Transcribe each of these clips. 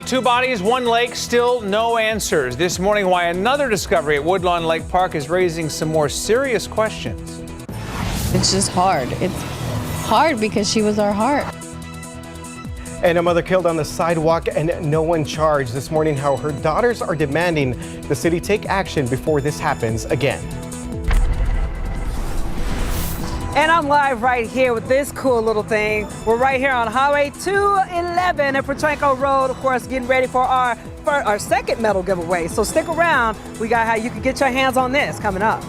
two bodies, one lake, still no answers. This morning, why another discovery at Woodlawn Lake Park is raising some more serious questions. It's just hard. It's hard because she was our heart. And a mother killed on the sidewalk and no one charged. This morning, how her daughters are demanding the city take action before this happens again. And I'm live right here with this cool little thing. We're right here on Highway 211 at Potranco Road, of course, getting ready for our second medal giveaway. So stick around. We got how you can get your hands on this coming up.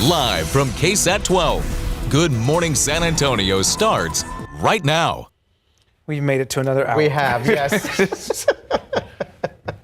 Live from KSAT 12, Good Morning San Antonio starts right now. We've made it to another hour. We have, yes.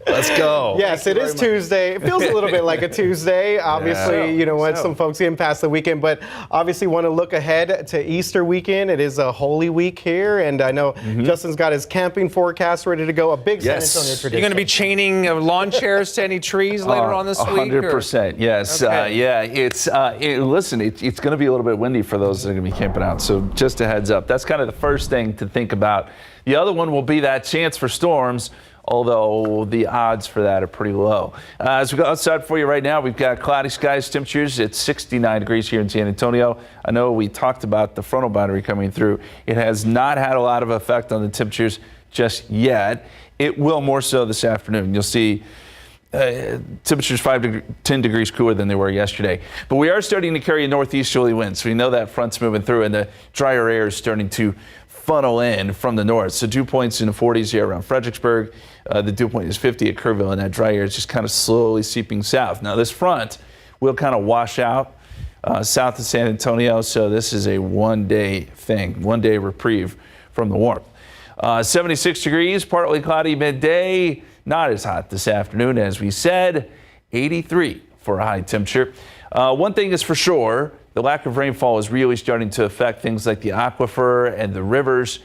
Let's go. Yes, it is Tuesday. It feels a little bit like a Tuesday. Obviously, you know what, some folks getting past the weekend, but obviously want to look ahead to Easter weekend. It is a Holy Week here, and I know Justin's got his camping forecast ready to go. A big San Antonio tradition. You're going to be chaining lawn chairs to any trees later on this week? 100%, yes. Okay. Yeah, listen, it's going to be a little bit windy for those that are going to be camping out, so just a heads up. That's kind of the first thing to think about. The other one will be that chance for storms, although the odds for that are pretty low. As we go outside for you right now, we've got cloudy skies, temperatures at 69 degrees here in San Antonio. I know we talked about the frontal boundary coming through. It has not had a lot of effect on the temperatures just yet. It will more so this afternoon. You'll see temperatures 5 to 10 degrees cooler than they were yesterday. But we are starting to carry a northeasterly wind, so we know that front's moving through and the drier air is starting to funnel in from the north. So dew points in the 40s here around Fredericksburg. The dew point is 50 at Kerrville, and that dry air is just kind of slowly seeping south. Now this front will kind of wash out south of San Antonio, so this is a one-day thing, one-day reprieve from the warmth. 76 degrees, partly cloudy midday, not as hot this afternoon as we said, 83 for a high temperature. One thing is for sure, the lack of rainfall is really starting to affect things like the aquifer and the rivers.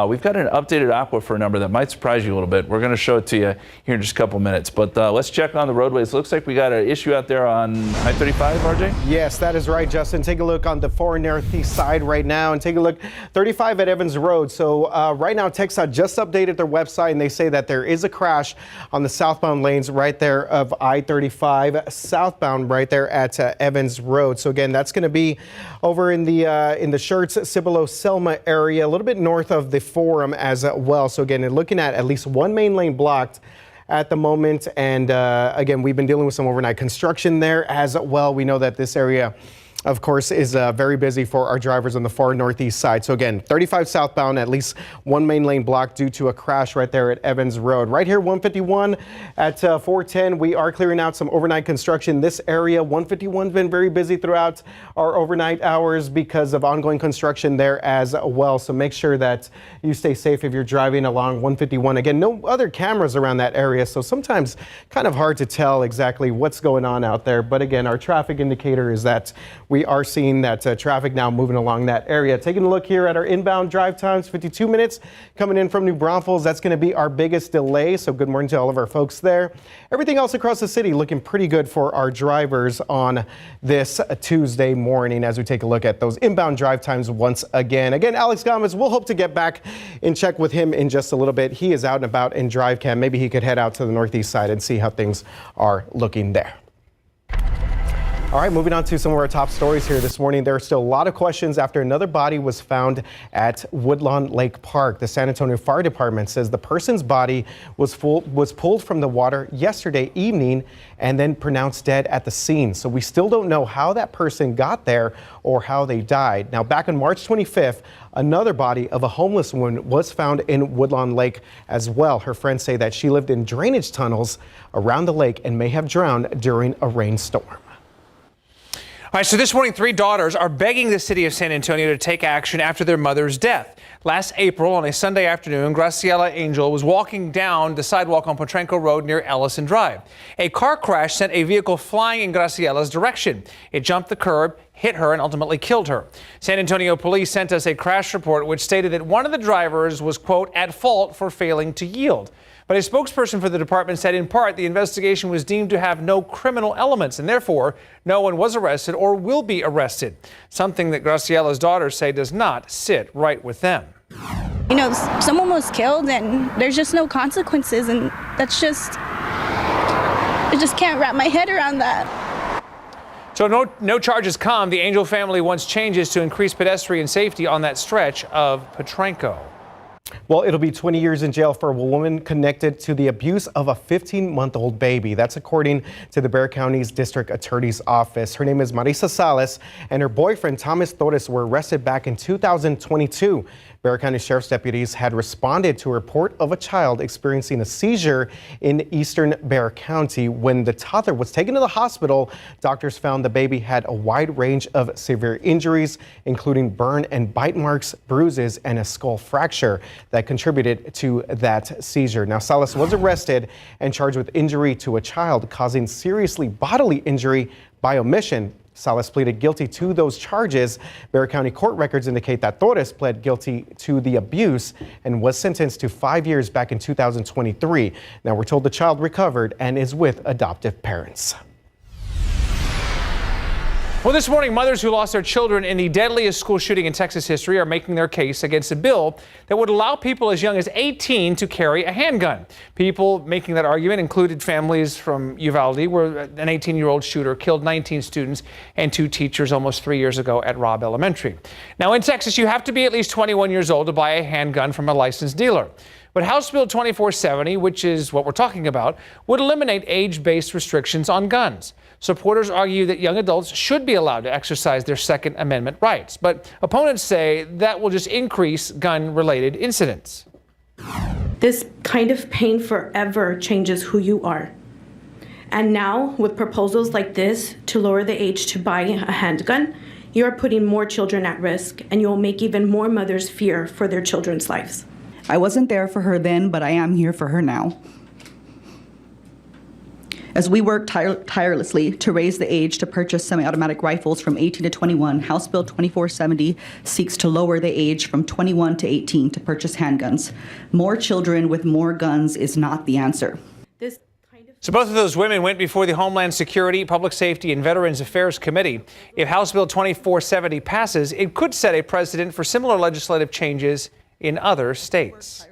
We've got an updated aquifer number that might surprise you a little bit. We're going to show it to you here in just a couple minutes. But let's check on the roadways. Looks like we got an issue out there on I-35, RJ? Yes, that is right, Justin. Take a look on the far northeast side right now and take a look 35 at Evans Road. So right now, TxDOT just updated their website and they say that there is a crash on the southbound lanes right there of I-35 southbound right there at Evans Road. So again, that's going to be over in the Schertz, Cibolo, Selma area, a little bit north of the Forum as well. So again, looking at least one main lane blocked at the moment. And again, we've been dealing with some overnight construction there as well. We know that this area, of course, is very busy for our drivers on the far northeast side. So again, 35 southbound, at least one main lane blocked due to a crash right there at Evans Road. Right here, 151 at 410. We are clearing out some overnight construction. This area, 151's been very busy throughout our overnight hours because of ongoing construction there as well. So make sure that you stay safe if you're driving along 151. Again, no other cameras around that area, so sometimes kind of hard to tell exactly what's going on out there. But again, our traffic indicator is that we are seeing that traffic now moving along that area. Taking a look here at our inbound drive times, 52 minutes coming in from New Braunfels. That's going to be our biggest delay. So good morning to all of our folks there. Everything else across the city looking pretty good for our drivers on this Tuesday morning as we take a look at those inbound drive times once again. Again, Alex Gomez, we'll hope to get back and check with him in just a little bit. He is out and about in drive cam. Maybe he could head out to the northeast side and see how things are looking there. All right, moving on to some of our top stories here this morning. There are still a lot of questions after another body was found at Woodlawn Lake Park. The San Antonio Fire Department says the person's body was pulled from the water yesterday evening and then pronounced dead at the scene. So we still don't know how that person got there or how they died. Now, back on March 25th, another body of a homeless woman was found in Woodlawn Lake as well. Her friends say that she lived in drainage tunnels around the lake and may have drowned during a rainstorm. All right, so this morning, three daughters are begging the city of San Antonio to take action after their mother's death. Last April, on a Sunday afternoon, Graciela Angel was walking down the sidewalk on Potranco Road near Ellison Drive. A car crash sent a vehicle flying in Graciela's direction. It jumped the curb, hit her, and ultimately killed her. San Antonio police sent us a crash report which stated that one of the drivers was, quote, at fault for failing to yield. But a spokesperson for the department said in part the investigation was deemed to have no criminal elements and therefore no one was arrested or will be arrested, something that Graciela's daughters say does not sit right with them. You know, someone was killed and there's just no consequences, and that's just, I just can't wrap my head around that. So no charges come. The Angel family wants changes to increase pedestrian safety on that stretch of Potranco. Well, it'll be 20 years in jail for a woman connected to the abuse of a 15-month-old baby. That's according to the Bexar County's District Attorney's Office. Her name is Marisa Salas, and her boyfriend, Thomas Torres, were arrested back in 2022. Bexar County Sheriff's deputies had responded to a report of a child experiencing a seizure in eastern Bexar County. When the toddler was taken to the hospital, doctors found the baby had a wide range of severe injuries, including burn and bite marks, bruises, and a skull fracture that contributed to that seizure. Now, Salas was arrested and charged with injury to a child causing seriously bodily injury by omission. Salas pleaded guilty to those charges. Bexar County court records indicate that Torres pled guilty to the abuse and was sentenced to 5 years back in 2023. Now, we're told the child recovered and is with adoptive parents. Well, this morning, mothers who lost their children in the deadliest school shooting in Texas history are making their case against a bill that would allow people as young as 18 to carry a handgun. People making that argument included families from Uvalde, where an 18-year-old shooter killed 19 students and 2 teachers almost 3 years ago at Robb Elementary. Now, in Texas, you have to be at least 21 years old to buy a handgun from a licensed dealer. But House Bill 2470, which is what we're talking about, would eliminate age-based restrictions on guns. Supporters argue that young adults should be allowed to exercise their Second Amendment rights, but opponents say that will just increase gun-related incidents. This kind of pain forever changes who you are. And now, with proposals like this to lower the age to buy a handgun, you are putting more children at risk, and you will make even more mothers fear for their children's lives. I wasn't there for her then, but I am here for her now. As we work tirelessly to raise the age to purchase semi-automatic rifles from 18 to 21, House Bill 2470 seeks to lower the age from 21 to 18 to purchase handguns. More children with more guns is not the answer. So both of those women went before the Homeland Security, Public Safety, and Veterans Affairs Committee. If House Bill 2470 passes, it could set a precedent for similar legislative changes in other states.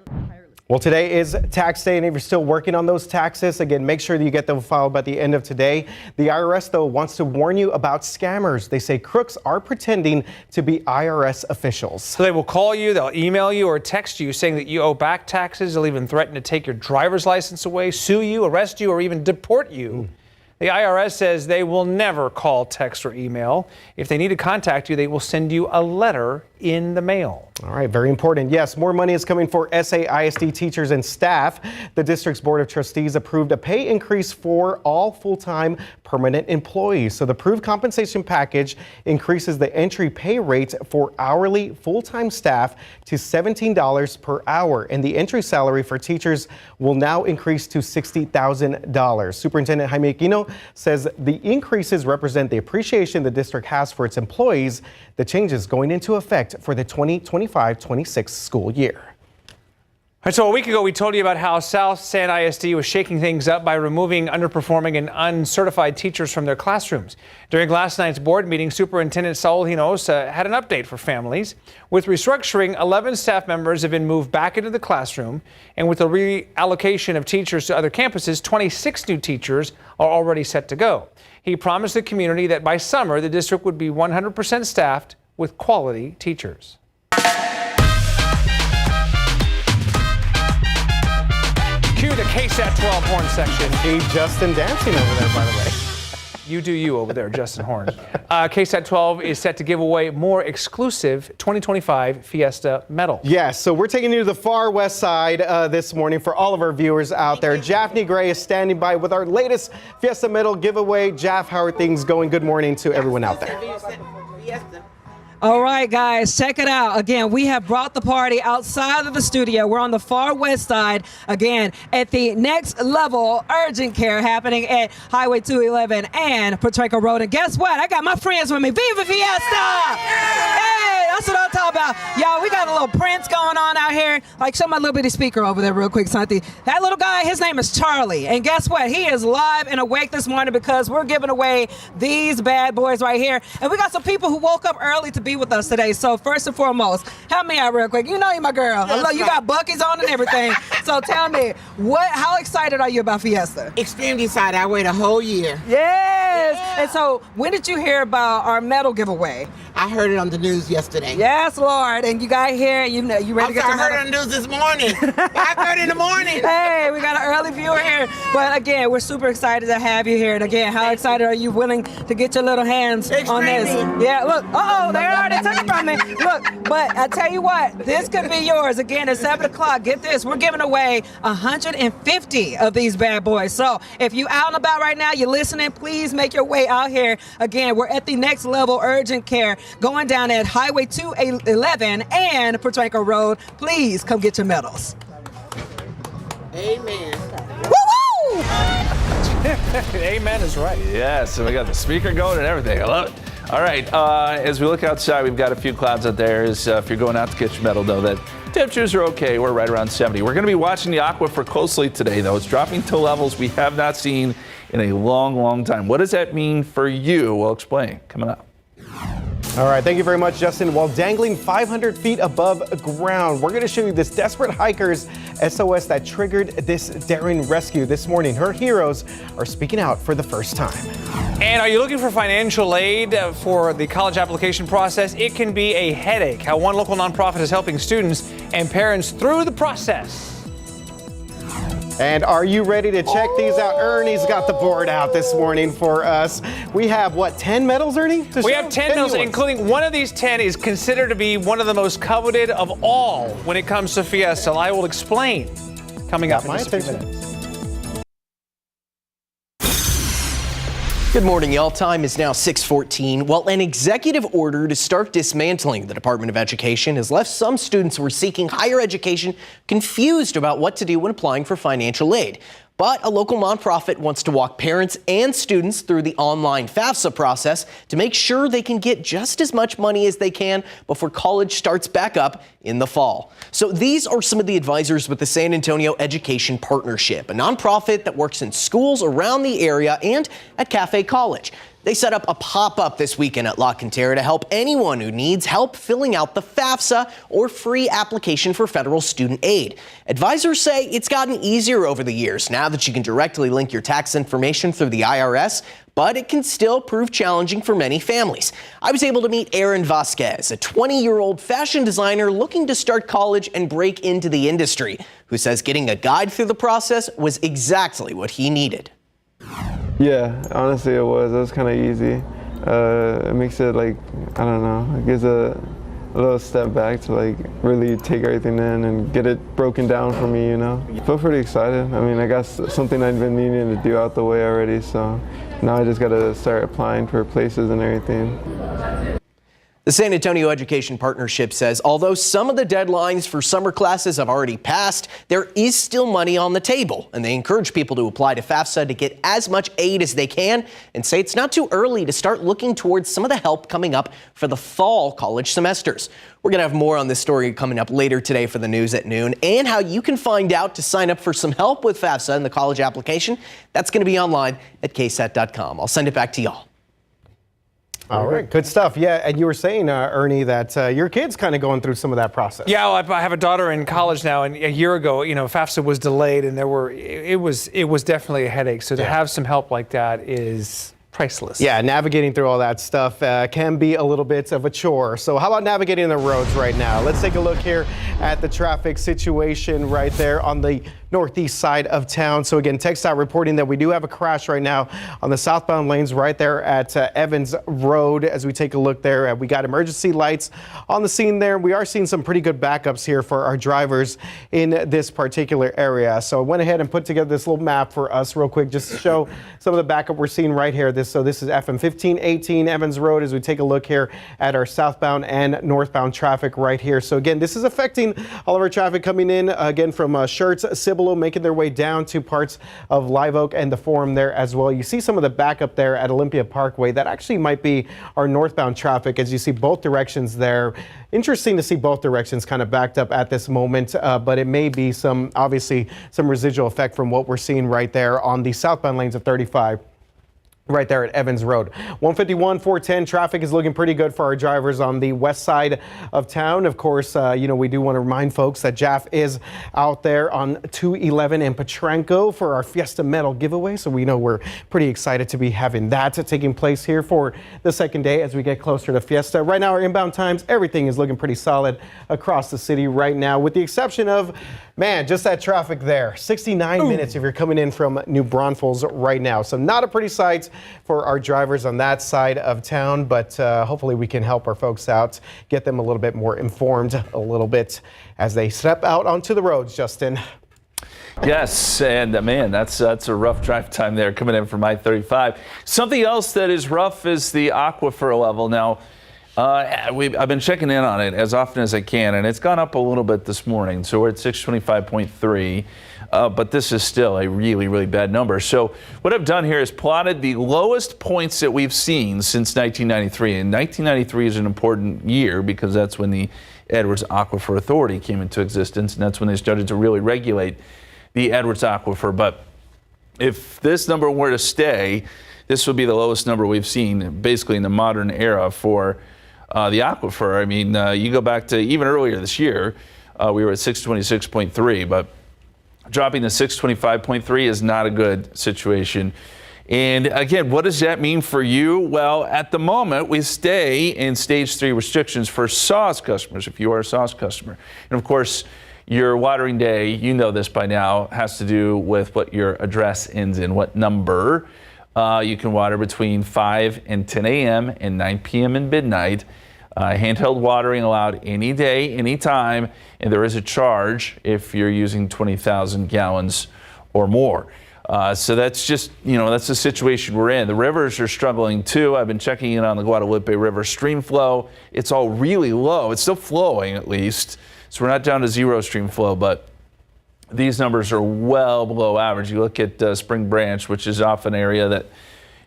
Well, today is tax day, and if you're still working on those taxes, again, make sure that you get them filed by the end of today. The IRS, though, wants to warn you about scammers. They say crooks are pretending to be IRS officials. So they will call you, they'll email you or text you saying that you owe back taxes. They'll even threaten to take your driver's license away, sue you, arrest you, or even deport you. The IRS says they will never call, text, or email. If they need to contact you, they will send you a letter in the mail. All right, very important. Yes, more money is coming for SAISD teachers and staff. The district's Board of Trustees approved a pay increase for all full-time permanent employees. So the approved compensation package increases the entry pay rate for hourly full-time staff to $17 per hour. And the entry salary for teachers will now increase to $60,000. Superintendent Jaime Aquino says the increases represent the appreciation the district has for its employees. The changes going into effect for the 2025-26 school year. All right, so a week ago, we told you about how South San ISD was shaking things up by removing underperforming and uncertified teachers from their classrooms. During last night's board meeting, Superintendent Saul Hinojosa had an update for families. With restructuring, 11 staff members have been moved back into the classroom, and with the reallocation of teachers to other campuses, 26 new teachers are already set to go. He promised the community that by summer, the district would be 100% staffed with quality teachers. Cue the KSAT 12 horn section. Hey, Justin dancing over there, by the way. You do you over there, Justin Horn. KSAT 12 is set to give away more exclusive 2025 Fiesta medals. Yes, so we're taking you to the far west side this morning for all of our viewers out there. Jaffney Gray is standing by with our latest Fiesta medal giveaway. Jaff, how are things going? Good morning to everyone out there. All right, guys, check it out. Again, we have brought the party outside of the studio. We're on the far west side, again, at the Next Level Urgent Care happening at Highway 211 and Potranco Road. And guess what? I got my friends with me. Viva Fiesta! Hey, that's what I'm talking about. Y'all, we got a little Prince going on out here. Like, show my little bitty speaker over there real quick, Santi. That little guy, his name is Charlie. And guess what? He is live and awake this morning because we're giving away these bad boys right here. And we got some people who woke up early to be be with us today. So first and foremost, help me out real quick. You know you're my girl. I love you. Got Buc-ee's on and everything. So tell me, how excited are you about Fiesta? Extremely excited. I wait a whole year. Yes. Yeah. And so when did you hear about our medal giveaway? I heard it on the news yesterday. Yes, Lord. And you got here, you ready to get your medal? I heard it on the news this morning. 5:30 in the morning. Hey, we got an early viewer here. But again, we're super excited to have you here. And again, how excited are you willing to get your little hands on this? Yeah, look. Uh-oh, they already took it from me. Look, but I tell you what, this could be yours. Again, at 7 o'clock, get this. We're giving away 150 of these bad boys. So if you out and about right now, you're listening, please make your way out here. Again, we're at the Next Level Urgent Care going down at Highway 211 and Petranco Road. Please come get your medals. Amen. Woo-woo! Amen is right. Yes, and we got the speaker going and everything. I love it. All right, as we look outside, we've got a few clouds out there. If you're going out to get your medal, though, that temperatures are okay. We're right around 70. We're going to be watching the aquifer closely today, though. It's dropping to levels we have not seen in a long, long time. What does that mean for you? We'll explain coming up. All right, thank you very much, Justin. While dangling 500 feet above ground, we're going to show you this desperate hiker's SOS that triggered this daring rescue this morning. Her heroes are speaking out for the first time. And are you looking for financial aid for the college application process? It can be a headache. How one local nonprofit is helping students and parents through the process. And are you ready to check these out? Ernie's got the board out this morning for us. We have, 10 medals, Ernie? We have 10 medals, including one of these 10 is considered to be one of the most coveted of all when it comes to Fiesta. I will explain coming up in just a few minutes. Good morning, y'all. Time is now 6:14. Well, an executive order to start dismantling the Department of Education has left some students who are seeking higher education confused about what to do when applying for financial aid. But a local nonprofit wants to walk parents and students through the online FAFSA process to make sure they can get just as much money as they can before college starts back up in the fall. So these are some of the advisors with the San Antonio Education Partnership, a nonprofit that works in schools around the area and at Cafe College. They set up a pop-up this weekend at La Cantera to help anyone who needs help filling out the FAFSA or free application for federal student aid. Advisors say it's gotten easier over the years now that you can directly link your tax information through the IRS, but it can still prove challenging for many families. I was able to meet Aaron Vasquez, a 20-year-old fashion designer looking to start college and break into the industry, who says getting a guide through the process was exactly what he needed. Yeah, honestly it was kind of easy. It makes it it gives a little step back to really take everything in and get it broken down for me, I feel pretty excited. I mean, I got something I've been meaning to do out the way already, so now I just got to start applying for places and everything. The San Antonio Education Partnership says although some of the deadlines for summer classes have already passed, there is still money on the table, and they encourage people to apply to FAFSA to get as much aid as they can and say it's not too early to start looking towards some of the help coming up for the fall college semesters. We're going to have more on this story coming up later today for the news at noon, and how you can find out to sign up for some help with FAFSA and the college application. That's going to be online at KSAT.com. I'll send it back to y'all. All right, good stuff. Yeah, and you were saying, Ernie, that your kid's kind of going through some of that process. Yeah, well, I have a daughter in college now, and a year ago, FAFSA was delayed, and it was definitely a headache. So to have some help like that is priceless. Yeah, navigating through all that stuff can be a little bit of a chore. So how about navigating the roads right now? Let's take a look here at the traffic situation right there on the northeast side of town. So again, TxDOT reporting that we do have a crash right now on the southbound lanes right there at Evans Road. As we take a look there, we got emergency lights on the scene there. We are seeing some pretty good backups here for our drivers in this particular area. So I went ahead and put together this little map for us real quick just to show some of the backup we're seeing right here. This is FM 1518 Evans Road as we take a look here at our southbound and northbound traffic right here. So again, this is affecting all of our traffic coming in again from Schertz, Cibolo, making their way down to parts of Live Oak and the Forum there as well. You see some of the backup there at Olympia Parkway. That actually might be our northbound traffic as you see both directions there. Interesting to see both directions kind of backed up at this moment, but it may be obviously some residual effect from what we're seeing right there on the southbound lanes of 35. right there at Evans Road. 151, 410 traffic is looking pretty good for our drivers on the west side of town. Of course, we do want to remind folks that Jaff is out there on 211 in Potranco for our Fiesta Medal giveaway. So we know we're pretty excited to be having that taking place here for the second day as we get closer to Fiesta. Right now, our inbound times, everything is looking pretty solid across the city right now, with the exception of, man, just that traffic there. 69 minutes if you're coming in from New Braunfels right now. So not a pretty sight for our drivers on that side of town, but hopefully we can help our folks out, get them a little bit more informed a little bit as they step out onto the roads, Justin. Yes, and man, that's a rough drive time there coming in from I-35. Something else that is rough is the aquifer level. Now, I've been checking in on it as often as I can, and it's gone up a little bit this morning. So we're at 625.3, but this is still a really, really bad number. So what I've done here is plotted the lowest points that we've seen since 1993. And 1993 is an important year because that's when the Edwards Aquifer Authority came into existence, and that's when they started to really regulate the Edwards Aquifer. But if this number were to stay, this would be the lowest number we've seen basically in the modern era for the aquifer. I mean, you go back to even earlier this year, we were at 626.3, but dropping to 625.3 is not a good situation. And again, what does that mean for you? Well, at the moment, we stay in stage 3 restrictions for SAWS customers, if you are a SAWS customer. And of course, your watering day, you know this by now, has to do with what your address ends in, what number. You can water between 5 and 10 a.m. and 9 p.m. and midnight. Handheld watering allowed any day, any time, and there is a charge if you're using 20,000 gallons or more. So that's just, that's the situation we're in. The rivers are struggling too. I've been checking in on the Guadalupe River stream flow. It's all really low. It's still flowing at least. So we're not down to zero stream flow, but these numbers are well below average. You look at Spring Branch, which is off an area that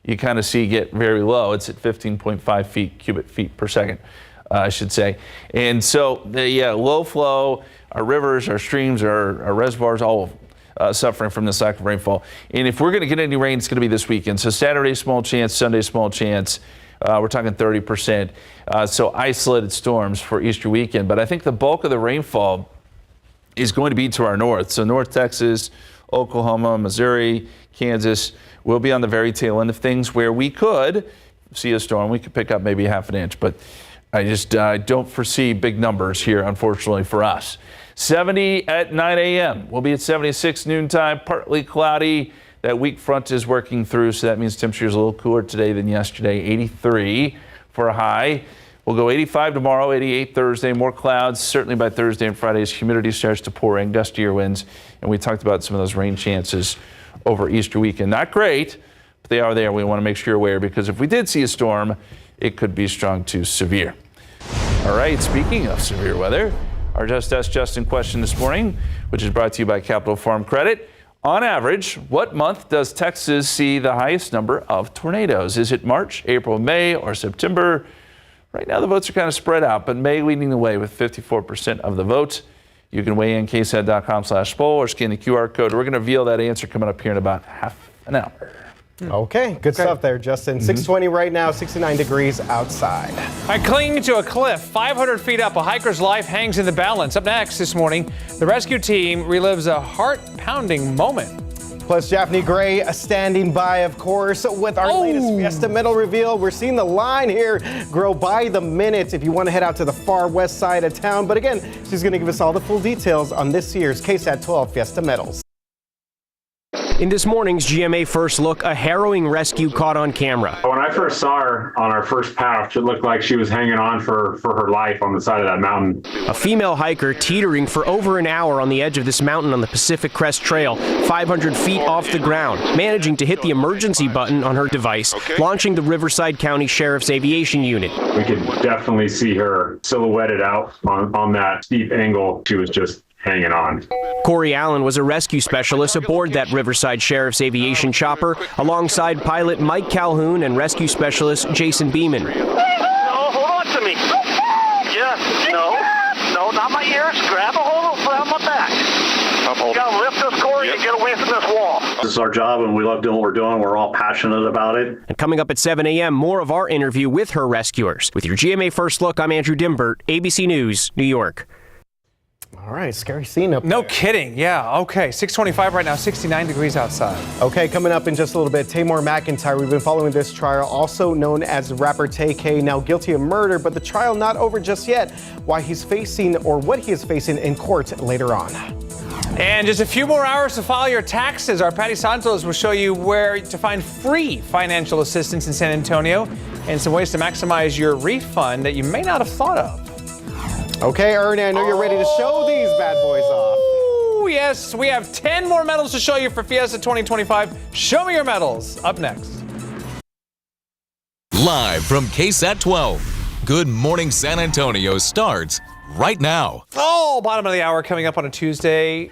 you kind of see get very low. It's at 15.5 cubic feet per second, I should say. And so, low flow, our rivers, our streams, our reservoirs, all suffering from this lack of rainfall. And if we're going to get any rain, it's going to be this weekend. So Saturday, small chance, Sunday, small chance. We're talking 30%. So isolated storms for Easter weekend. But I think the bulk of the rainfall is going to be to our north. So North Texas, Oklahoma, Missouri, Kansas will be on the very tail end of things where we could see a storm. We could pick up maybe half an inch, but I just don't foresee big numbers here, unfortunately, for us. 70 at 9 a.m. We'll be at 76 noontime, partly cloudy. That weak front is working through, so that means temperatures a little cooler today than yesterday. 83 for a high. We'll go 85 tomorrow, 88 Thursday, more clouds. Certainly by Thursday and Friday as humidity starts to pour in, gustier winds. And we talked about some of those rain chances over Easter weekend. Not great, but they are there. We want to make sure you're aware because if we did see a storm, it could be strong to severe. All right, speaking of severe weather, our Just Ask Justin question this morning, which is brought to you by Capital Farm Credit. On average, what month does Texas see the highest number of tornadoes? Is it March, April, May, or September? Right now, the votes are kind of spread out, but May leading the way with 54% of the vote. You can weigh in ksat.com/poll or scan the QR code. We're going to reveal that answer coming up here in about half an hour. Okay, good stuff there, Justin. 620 right now, 69 degrees outside. Clinging to a cliff 500 feet up, a hiker's life hangs in the balance. Up next this morning, the rescue team relives a heart-pounding moment. Plus, Japhanie Gray standing by, of course, with our latest Fiesta Medal reveal. We're seeing the line here grow by the minute if you want to head out to the far west side of town. But again, she's going to give us all the full details on this year's KSAT 12 Fiesta Medals. In this morning's GMA First Look, a harrowing rescue caught on camera. When I first saw her on our first path, it looked like she was hanging on for her life on the side of that mountain. A female hiker teetering for over an hour on the edge of this mountain on the Pacific Crest Trail, 500 feet off the ground, managing to hit the emergency button on her device, launching the Riverside County Sheriff's Aviation Unit. We could definitely see her silhouetted out on that steep angle. She was just hanging on. Corey Allen was a rescue specialist aboard that Riverside Sheriff's Aviation chopper, alongside pilot Mike Calhoun and rescue specialist Jason Beeman. No, hold on to me. Yes, no, not my ears. Grab a hold around my back. You gotta lift this cord and get away from this wall. This is our job, and we love doing what we're doing. We're all passionate about it. And coming up at 7 a.m., more of our interview with her rescuers. With your GMA First Look, I'm Andrew Dimbert, ABC News, New York. All right, scary scene up No there. kidding. Yeah, okay. 625 right now, 69 degrees outside. Okay, coming up in just a little bit, Tamar McIntyre. We've been following this trial, also known as rapper Tay-K, now guilty of murder, but the trial not over just yet. Why he's facing, or what he is facing in court later on. And just a few more hours to file your taxes. Our Patty Santos will show you where to find free financial assistance in San Antonio and some ways to maximize your refund that you may not have thought of. Okay, Ernie, I know you're ready to show these bad boys off. Oh, yes, we have 10 more medals to show you for Fiesta 2025. Show me your medals. Up next. Live from KSAT 12. Good Morning San Antonio starts right now. Oh, bottom of the hour coming up on a Tuesday.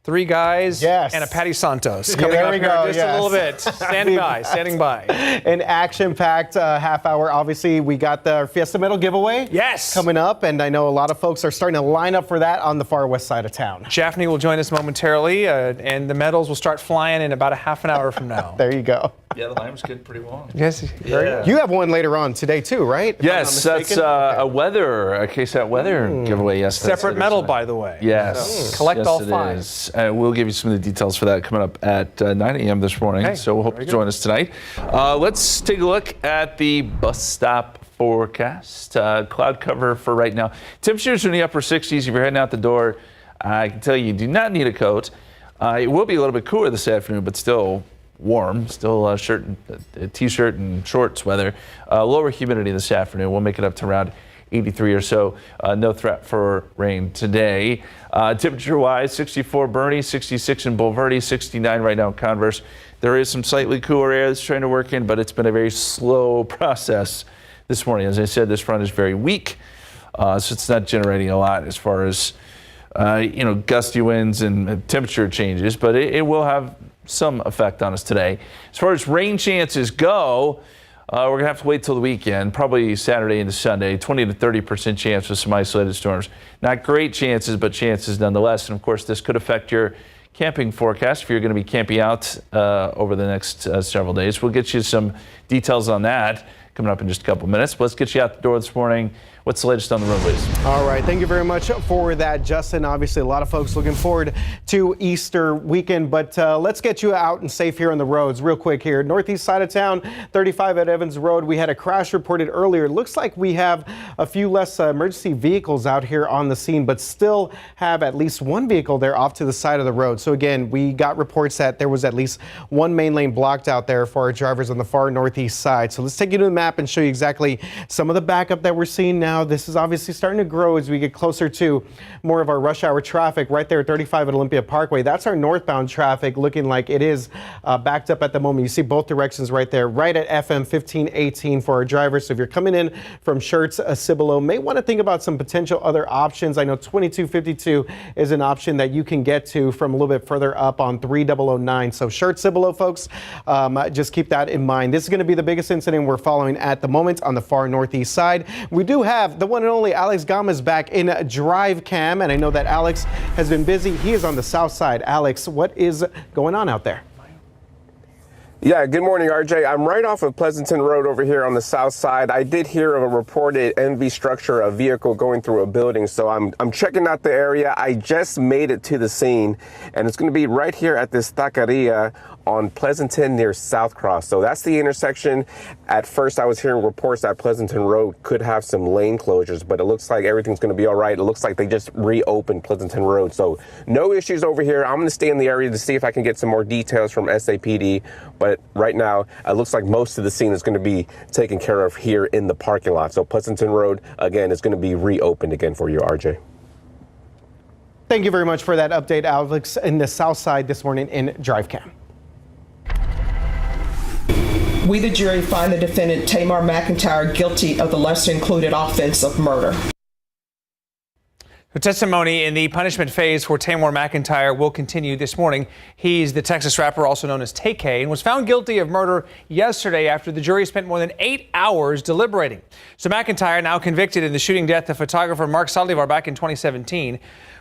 3 guys and a Patty Santos coming up here in just a little bit. Standing by. An action-packed half hour. Obviously, we got the Fiesta Medal giveaway. Yes. Coming up, and I know a lot of folks are starting to line up for that on the far west side of town. Jaffney will join us momentarily, and the medals will start flying in about a half an hour from now. There you go. Yeah, the line was getting pretty long. Yes. You have one later on today too, right? Yes, that's a KSAT weather giveaway. Yes, Separate medal, by the way. Yes. So collect all 5. It is. We'll give you some of the details for that coming up at 9 a.m. this morning. Okay, so we'll hope you join us tonight. Let's take a look at the bus stop forecast. Cloud cover for right now. Temperatures are in the upper 60s. If you're heading out the door, I can tell you do not need a coat. It will be a little bit cooler this afternoon, but still warm, still t-shirt and shorts weather. Lower humidity this afternoon. We'll make it up to around 83 or so. No threat for rain today. Temperature-wise, 64 Bernie, 66 in Bulverde, 69 right now in Converse. There is some slightly cooler air that's trying to work in, but it's been a very slow process this morning. As I said, this front is very weak, so it's not generating a lot as far as gusty winds and temperature changes, but it will have some effect on us today. As far as rain chances go, we're going to have to wait till the weekend, probably Saturday into Sunday, 20 to 30% chance of some isolated storms. Not great chances, but chances nonetheless. And of course, this could affect your camping forecast if you're going to be camping out over the next several days. We'll get you some details on that coming up in just a couple minutes. But let's get you out the door this morning. What's the latest on the roadways? All right, thank you very much for that, Justin. Obviously, a lot of folks looking forward to Easter weekend, but let's get you out and safe here on the roads real quick here. Northeast side of town, 35 at Evans Road. We had a crash reported earlier. It looks like we have a few less emergency vehicles out here on the scene, but still have at least one vehicle there off to the side of the road. So again, we got reports that there was at least one main lane blocked out there for our drivers on the far northeast side. So let's take you to the map and show you exactly some of the backup that we're seeing now. This is obviously starting to grow as we get closer to more of our rush hour traffic right there at 35 at Olympia Parkway. That's our northbound traffic looking like it is backed up at the moment. You see both directions right there, right at FM 1518 for our drivers. So if you're coming in from Schertz, Cibolo, may want to think about some potential other options. I know 2252 is an option that you can get to from a little bit further up on 3009. So Schertz, Cibolo, folks, just keep that in mind. This is going to be the biggest incident we're following at the moment on the far northeast side. We do have the one and only Alex Gomez back in Drive Cam, and I know that Alex has been busy. He is on the south side. Alex, what is going on out there? Yeah, good morning, RJ. I'm right off of Pleasanton Road over here on the south side. I did hear of a reported NV structure, a vehicle going through a building, so I'm checking out the area. I just made it to the scene, and it's going to be right here at this taqueria on Pleasanton near South Cross. So that's the intersection. At first, I was hearing reports that Pleasanton Road could have some lane closures, but it looks like everything's going to be all right. It looks like they just reopened Pleasanton Road. So no issues over here. I'm going to stay in the area to see if I can get some more details from SAPD. But right now, it looks like most of the scene is going to be taken care of here in the parking lot. So Pleasanton Road, again, is going to be reopened again for you, RJ. Thank you very much for that update, Alex, in the south side this morning in Drive Cam. We, the jury, find the defendant Tamar McIntyre guilty of the lesser-included offense of murder. The testimony in the punishment phase for Tamar McIntyre will continue this morning. He's the Texas rapper, also known as Tay-K, and was found guilty of murder yesterday after the jury spent more than 8 hours deliberating. So McIntyre, now convicted in the shooting death of photographer Mark Salivar back in 2017,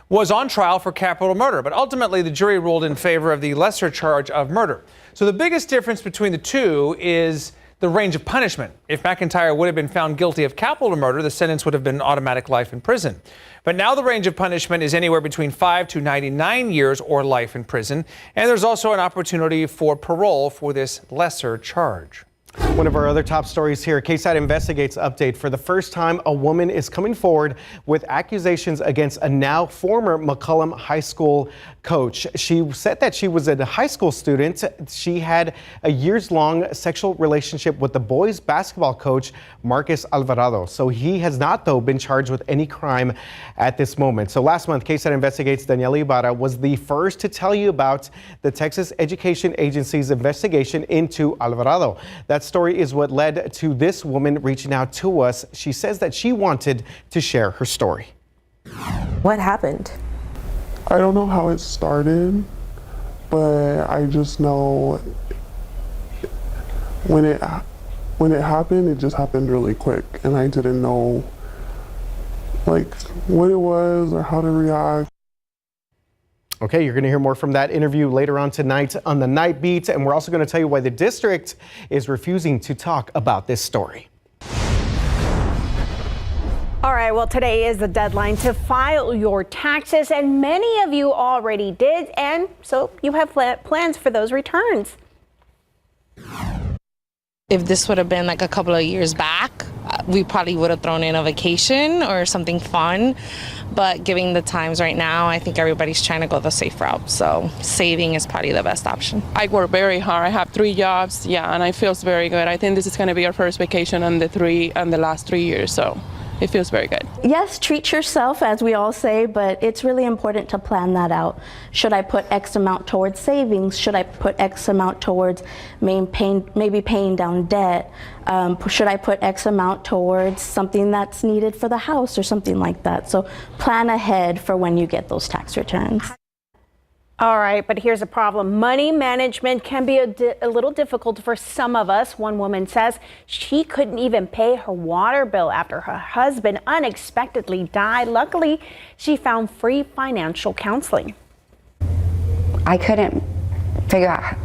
was on trial for capital murder, but ultimately the jury ruled in favor of the lesser charge of murder. So the biggest difference between the two is the range of punishment. If McIntyre would have been found guilty of capital murder, the sentence would have been automatic life in prison. But now the range of punishment is anywhere between 5 to 99 years or life in prison. And there's also an opportunity for parole for this lesser charge. One of our other top stories here, KSAT Investigates update. For the first time, a woman is coming forward with accusations against a now former McCollum High School coach. She said that she was a high school student. She had a years-long sexual relationship with the boys basketball coach, Marcus Alvarado. So he has not, though, been charged with any crime at this moment. So last month, KSAT Investigates' Daniela Ibarra was the first to tell you about the Texas Education Agency's investigation into Alvarado. That story is what led to this woman reaching out to us. She says that she wanted to share her story. What happened? I don't know how it started, but I just know when it happened, it just happened really quick, and I didn't know like what it was or how to react. Okay, you're going to hear more from that interview later on tonight on the Night Beat, and we're also going to tell you why the district is refusing to talk about this story. All right, well, today is the deadline to file your taxes, and many of you already did, and so you have plans for those returns. If this would have been like a couple of years back, we probably would have thrown in a vacation or something fun. But given the times right now, I think everybody's trying to go the safe route. So saving is probably the best option. I work very hard. I have 3 jobs, and I feel very good. I think this is going to be our first vacation in the last 3 years. So it feels very good. Yes, treat yourself, as we all say, but it's really important to plan that out. Should I put X amount towards savings? Should I put X amount towards maybe paying down debt? Should I put X amount towards something that's needed for the house or something like that? So plan ahead for when you get those tax returns. All right, but here's a problem. Money management can be a little difficult for some of us. One woman says she couldn't even pay her water bill after her husband unexpectedly died. Luckily, she found free financial counseling. I couldn't figure out,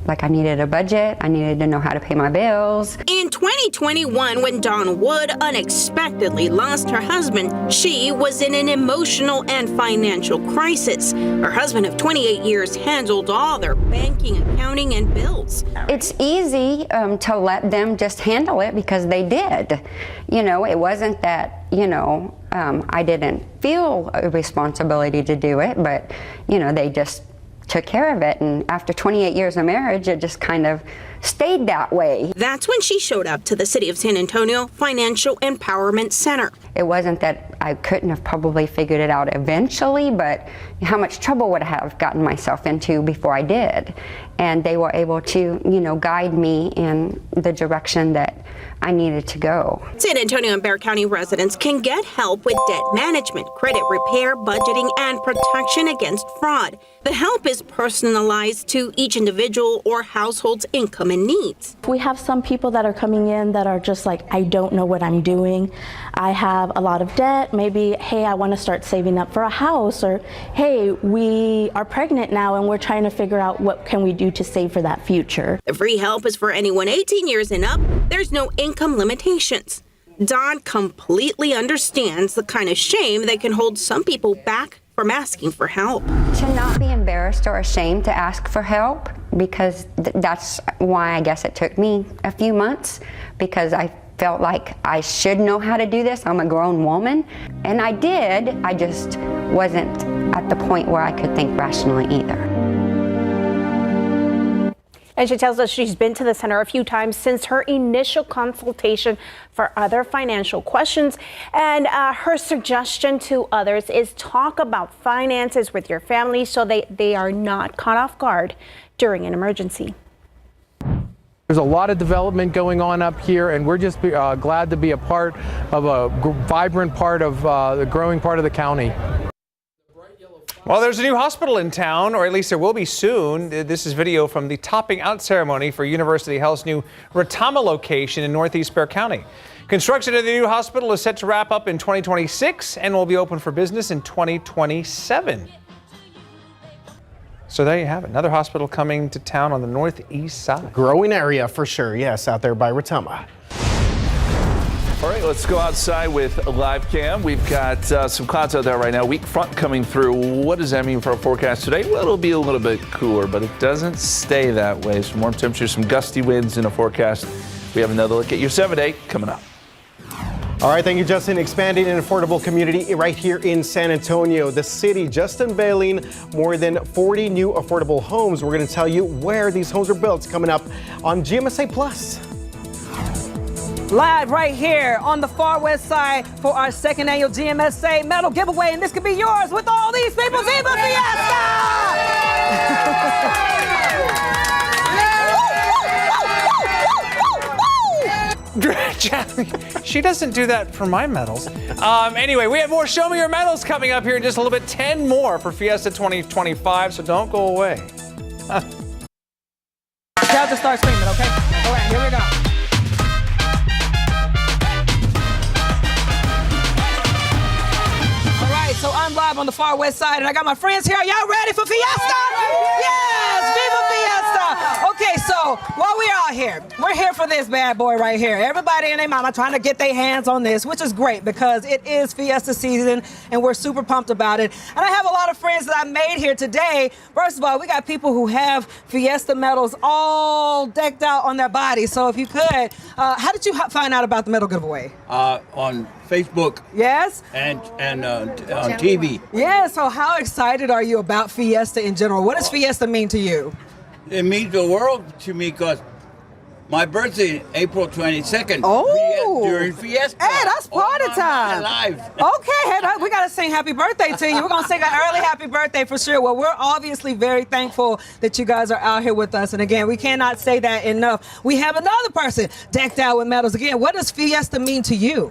like I needed a budget. I needed to know how to pay my bills. In 2021, when Dawn Wood unexpectedly lost her husband, she was in an emotional and financial crisis. Her husband of 28 years handled all their banking, accounting, and bills. It's easy to let them just handle it because they did. It wasn't that, I didn't feel a responsibility to do it, but, they just took care of it, and after 28 years of marriage, it just kind of stayed that way. That's when she showed up to the City of San Antonio Financial Empowerment Center. It wasn't that I couldn't have probably figured it out eventually, but how much trouble would I have gotten myself into before I did? And they were able to, guide me in the direction that I needed to go. San Antonio and Bexar County residents can get help with debt management, credit repair, budgeting, and protection against fraud. The help is personalized to each individual or household's income and needs. We have some people that are coming in that are just like, I don't know what I'm doing. I have a lot of debt. Maybe, hey, I want to start saving up for a house, or hey, we are pregnant now and we're trying to figure out what can we do to save for that future. The free help is for anyone 18 years and up. There's no income limitations. Dawn completely understands the kind of shame that can hold some people back from asking for help. To not be embarrassed or ashamed to ask for help, because that's why I guess it took me a few months, because I felt like I should know how to do this. I'm a grown woman, and I did. I just wasn't at the point where I could think rationally either. And she tells us she's been to the center a few times since her initial consultation for other financial questions. And her suggestion to others is talk about finances with your family so they are not caught off guard during an emergency. There's a lot of development going on up here, and we're just glad to be a part of a vibrant part of the growing part of the county. Well, there's a new hospital in town, or at least there will be soon. This is video from the topping out ceremony for University Health's new Retama location in Northeast Bexar County. Construction of the new hospital is set to wrap up in 2026 and will be open for business in 2027. So there you have it. Another hospital coming to town on the northeast side. Growing area for sure. Yes, out there by Retama. All right, let's go outside with a live cam. We've got some clouds out there right now. Weak front coming through. What does that mean for our forecast today? Well, it'll be a little bit cooler, but it doesn't stay that way. Some warm temperatures, some gusty winds in a forecast. We have another look at your 7-day coming up. All right, thank you, Justin. Expanding an affordable community right here in San Antonio. The city just unveiling more than 40 new affordable homes. We're going to tell you where these homes are built coming up on GMSA Plus. Live right here on the far west side for our second annual GMSA medal giveaway, and this could be yours with all these people. Viva Fiesta! She doesn't do that for my medals. Anyway, we have more Show Me Your Medals coming up here in just a little bit. 10 more for Fiesta 2025, so don't go away. Crowd just start screaming, okay? All right, here we go. So I'm live on the far west side, and I got my friends here. Are y'all ready for Fiesta? Yes! Viva Fiesta! Okay, so while we're out here, we're here for this bad boy right here. Everybody and their mama trying to get their hands on this, which is great because it is Fiesta season, and we're super pumped about it. And I have a lot of friends that I made here today. First of all, we got people who have Fiesta medals all decked out on their bodies. So if you could, how did you find out about the medal giveaway? On Facebook. Yes? And on TV. Yeah, so how excited are you about Fiesta in general? What does Fiesta mean to you? It means the world to me because my birthday, April 22nd. Oh! During Fiesta. Hey, that's party time. Live. Okay, we got to sing happy birthday to you. We're going to sing an early happy birthday for sure. Well, we're obviously very thankful that you guys are out here with us. And again, we cannot say that enough. We have another person decked out with medals. Again, what does Fiesta mean to you?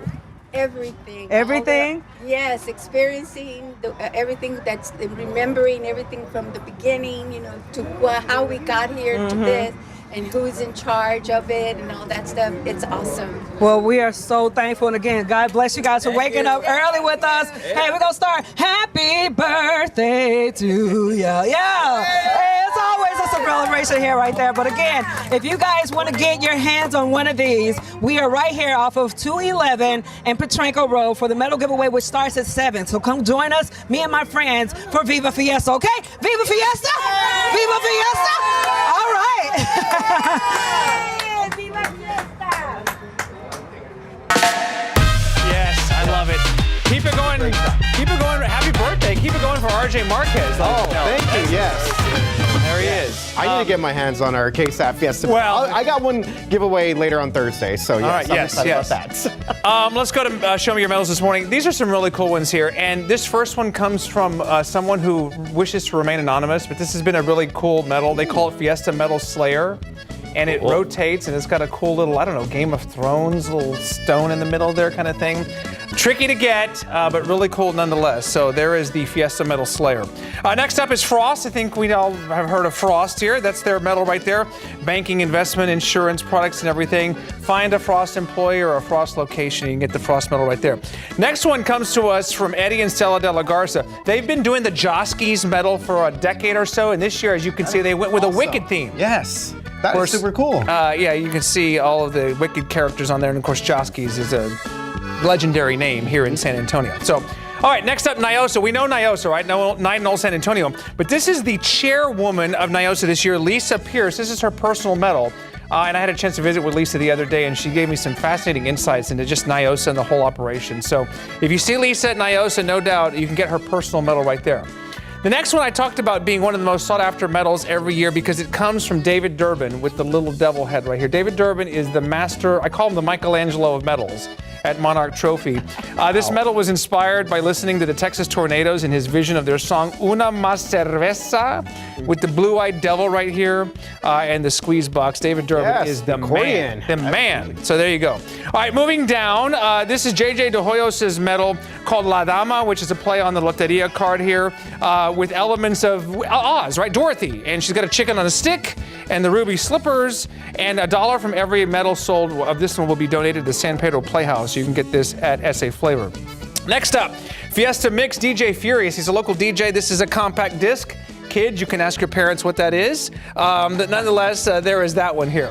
Everything. Everything? Yes, experiencing everything, that's remembering everything from the beginning, to how we got here to this, and who's in charge of it and all that stuff. It's awesome. Well, we are so thankful. And again, God bless you guys for waking up early with us. Hey, we're going to start. Happy birthday to you. Yeah. Hey, it's always a celebration here right there. But again, if you guys want to get your hands on one of these, we are right here off of 211 and Petranco Road for the medal giveaway, which starts at 7. So come join us, me and my friends, for Viva Fiesta, okay? Viva Fiesta! Viva Fiesta! All right. Yes, I love it. Keep it going. Keep it going. Happy birthday. Keep it going for RJ Marquez. Oh, thank you. Yes. There he is. I need to get my hands on our KSAT Fiesta. Well, I got one giveaway later on Thursday, so yes, all right, I'm yes. excited about that. Let's go to Show Me Your Medals this morning. These are some really cool ones here, and this first one comes from someone who wishes to remain anonymous, but this has been a really cool medal. They call it Fiesta Medal Slayer, and it rotates, and it's got a cool little, I don't know, Game of Thrones, little stone in the middle there kind of thing. Tricky to get, but really cool nonetheless. So there is the Fiesta Medal Slayer. Next up is Frost. I think we all have heard of Frost here. That's their medal right there. Banking, investment, insurance, products, and everything. Find a Frost employee or a Frost location, and you can get the Frost medal right there. Next one comes to us from Eddie and Stella De La Garza. They've been doing the Joskies medal for a decade or so, and this year, as you can see, they went with a Wicked theme. Yes. That is super cool. Yeah, you can see all of the Wicked characters on there, and of course, Joskies is a legendary name here in San Antonio. So, all right, next up, NIOSA. We know NIOSA, right? Night in Old San Antonio. But this is the chairwoman of NIOSA this year, Lisa Pierce. This is her personal medal. And I had a chance to visit with Lisa the other day, and she gave me some fascinating insights into just NIOSA and the whole operation. So if you see Lisa at NIOSA, no doubt you can get her personal medal right there. The next one I talked about being one of the most sought after medals every year because it comes from David Durbin with the little devil head right here. David Durbin is the master, I call him the Michelangelo of medals. at Monarch Trophy. This medal was inspired by listening to the Texas Tornadoes and his vision of their song Una Más Cerveza with the blue-eyed devil right here and the squeeze box. David Durbin is the man. The man. So there you go. All right, moving down. This is JJ De Hoyos' medal called La Dama, which is a play on the Loteria card here with elements of Oz, right? Dorothy. And she's got a chicken on a stick and the ruby slippers, and $1 from every medal sold of this one will be donated to San Pedro Playhouse. You can get this at SA Flavor. Next up, Fiesta Mix DJ Furious. He's a local DJ. This is a compact disc. Kids, you can ask your parents what that is. But nonetheless, there is that one here.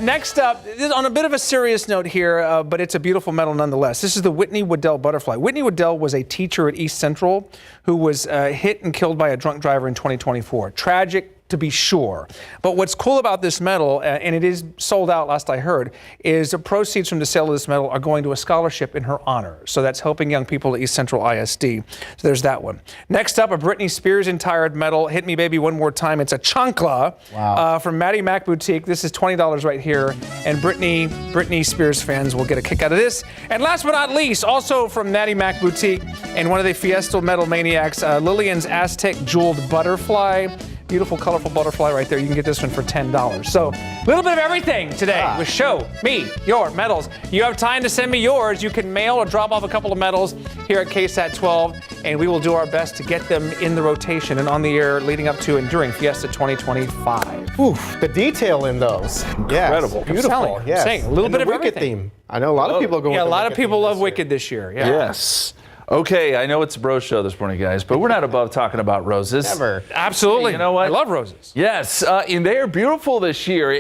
Next up, on a bit of a serious note here, but it's a beautiful medal nonetheless. This is the Whitney Waddell Butterfly. Whitney Waddell was a teacher at East Central who was hit and killed by a drunk driver in 2024. Tragic, to be sure. But what's cool about this medal, and it is sold out last I heard, is the proceeds from the sale of this medal are going to a scholarship in her honor. So that's helping young people at East Central ISD. So there's that one. Next up, a Britney Spears inspired medal, Hit Me Baby One More Time. It's a chancla from Maddie Mac Boutique. This is $20 right here. And Britney Spears fans will get a kick out of this. And last but not least, also from Maddie Mac Boutique and one of the Fiesta medal maniacs, Lillian's Aztec Jeweled Butterfly. Beautiful, colorful butterfly right there. You can get this one for $10. So a little bit of everything today with Show Me Your Medals. You have time to send me yours. You can mail or drop off a couple of medals here at KSAT 12, and we will do our best to get them in the rotation and on the air leading up to and during Fiesta 2025. Oof, the detail in those. Incredible. Yes, beautiful. Yes. Saying a little and bit of Wicked everything. theme. I know a lot of people go. Yeah, a lot of people love Wicked this year. Yeah. Yes. Okay, I know it's a bro show this morning, guys, but we're not above talking about roses. Never. Absolutely. Hey, you know what? I love roses. Yes, and they are beautiful this year.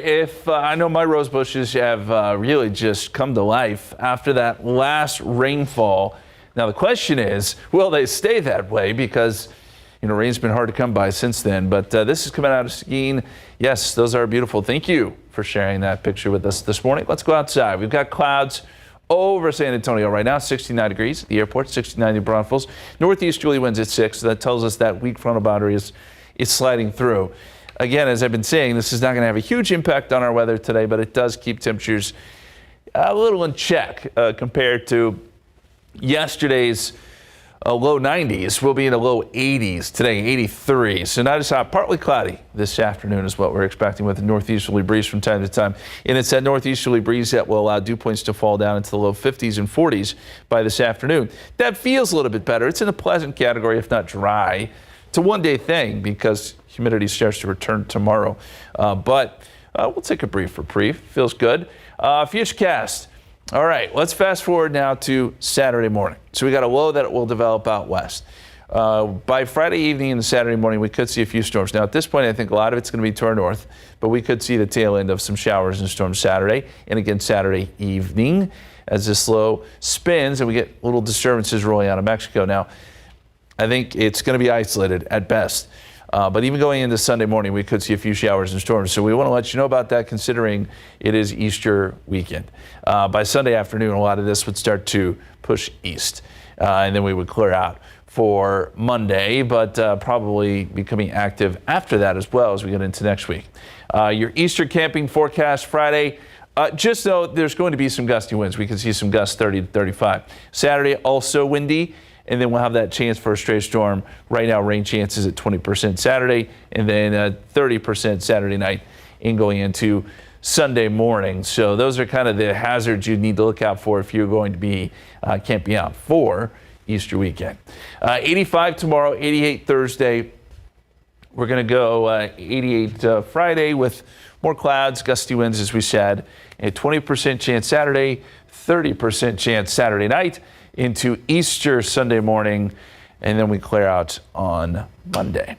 I know my rose bushes have really just come to life after that last rainfall. Now the question is, will they stay that way? Because rain's been hard to come by since then. But this is coming out of Seguin. Yes, those are beautiful. Thank you for sharing that picture with us this morning. Let's go outside. We've got clouds over San Antonio right now, 69 degrees at the airport, 69 in Braunfels. Northeasterly winds at 6, so that tells us that weak frontal boundary is sliding through. Again, as I've been saying, this is not going to have a huge impact on our weather today, but it does keep temperatures a little in check compared to yesterday's low 90s. We'll be in the low 80s today, 83. So not as hot, partly cloudy this afternoon is what we're expecting with a northeasterly breeze from time to time. And it's that northeasterly breeze that will allow dew points to fall down into the low 50s and 40s by this afternoon. That feels a little bit better. It's in a pleasant category, if not dry. It's a one-day thing because humidity starts to return tomorrow. But we'll take a brief reprieve. Feels good. Futurecast. All right, let's fast forward now to Saturday morning. So we got a low that will develop out west. By Friday evening and Saturday morning, we could see a few storms. Now, at this point, I think a lot of it's going to be to our north, but we could see the tail end of some showers and storms Saturday and again Saturday evening as this low spins and we get little disturbances rolling out of Mexico. Now, I think it's going to be isolated at best. But even going into Sunday morning, we could see a few showers and storms. So we want to let you know about that considering it is Easter weekend. By Sunday afternoon, a lot of this would start to push east. And then we would clear out for Monday, but probably becoming active after that as well as we get into next week. Your Easter camping forecast Friday. Just know there's going to be some gusty winds. We can see some gusts 30 to 35. Saturday, also windy. And then we'll have that chance for a stray storm. Right now, rain chances at 20% Saturday, and then 30% Saturday night and going into Sunday morning. So those are kind of the hazards you need to look out for if you're going to be camping out for Easter weekend. 85 tomorrow, 88 Thursday. We're going to go 88 Friday with more clouds, gusty winds, as we said. A 20% chance Saturday, 30% chance Saturday night. Into Easter Sunday morning, and then we clear out on Monday.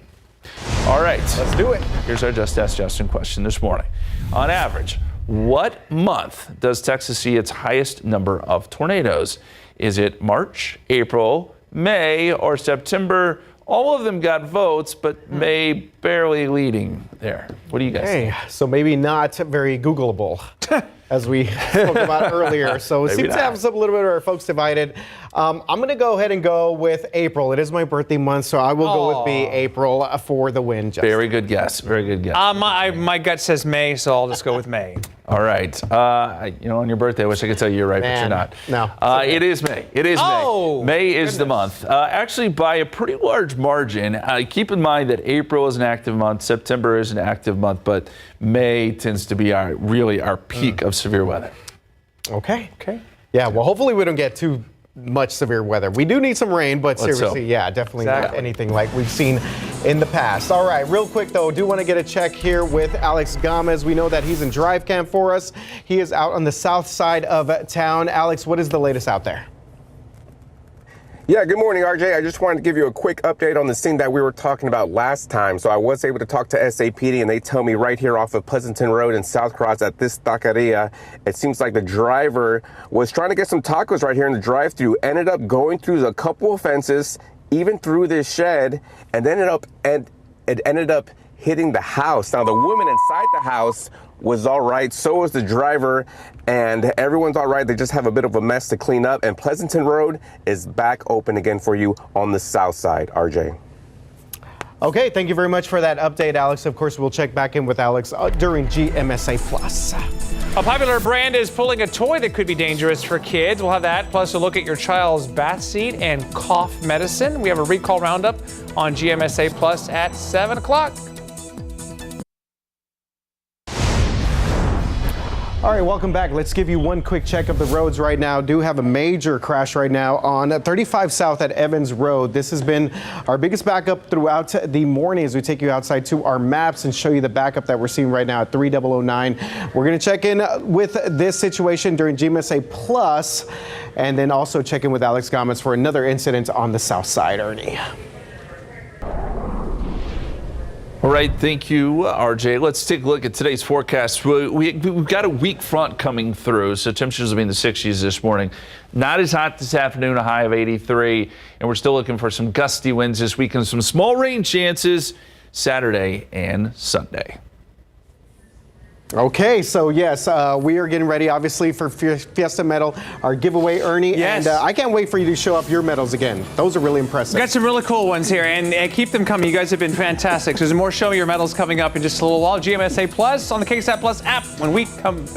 All right. Let's do it. Here's our Just Ask Justin question this morning. On average, what month does Texas see its highest number of tornadoes? Is it March, April, May, or September? All of them got votes, but May barely leading there. What do you guys think? So maybe not very Googleable. As we spoke about earlier. So it seems to have a little bit of our folks divided. I'm going to go ahead and go with April. It is my birthday month, so I will go with B, April, for the win. Justin. Very good guess. Very good guess. My gut says May, so I'll just go with May. All right. On your birthday, I wish I could tell you you're right, but you're not. No. It is May. It is May. May is the month. Actually, by a pretty large margin. Keep in mind that April is an active month, September is an active month, but May tends to be our peak of severe weather. Okay. Yeah, well, hopefully we don't get too much severe weather. We do need some rain, but seriously, yeah, definitely not anything like we've seen in the past. All right, real quick though, do want to get a check here with Alex Gomez. We know that he's in drive cam for us. He is out on the south side of town. Alex, what is the latest out there? Yeah, good morning, RJ. I just wanted to give you a quick update on the scene that we were talking about last time. So I was able to talk to SAPD, and they tell me right here off of Pleasanton Road in South Cross at this taqueria, it seems like the driver was trying to get some tacos right here in the drive-thru, ended up going through a couple of fences, even through this shed, and then it ended up hitting the house. Now, the woman inside the house was all right. So was the driver, and everyone's all right. They just have a bit of a mess to clean up, and Pleasanton Road is back open again for you on the south side, RJ. Okay, thank you very much for that update, Alex. Of course, we'll check back in with Alex during GMSA Plus. A popular brand is pulling a toy that could be dangerous for kids. We'll have that, plus a look at your child's bath seat and cough medicine. We have a recall roundup on GMSA Plus at 7 o'clock. All right, welcome back. Let's give you one quick check of the roads right now. Do have a major crash right now on 35 South at Evans Road. This has been our biggest backup throughout the morning as we take you outside to our maps and show you the backup that we're seeing right now at 3009. We're going to check in with this situation during GMSA Plus and then also check in with Alex Gomez for another incident on the south side, Ernie. All right, thank you, RJ. Let's take a look at today's forecast. We've got a weak front coming through, so temperatures will be in the 60s this morning. Not as hot this afternoon, a high of 83, and we're still looking for some gusty winds this weekend, some small rain chances Saturday and Sunday. Okay, so yes, we are getting ready, obviously, for Fiesta Medal, our giveaway, Ernie. Yes. And I can't wait for you to show up your medals again. Those are really impressive. We've got some really cool ones here, and keep them coming. You guys have been fantastic. So there's more Show Me Your Medals coming up in just a little while. GMSA Plus on the KSAT Plus app when we come back.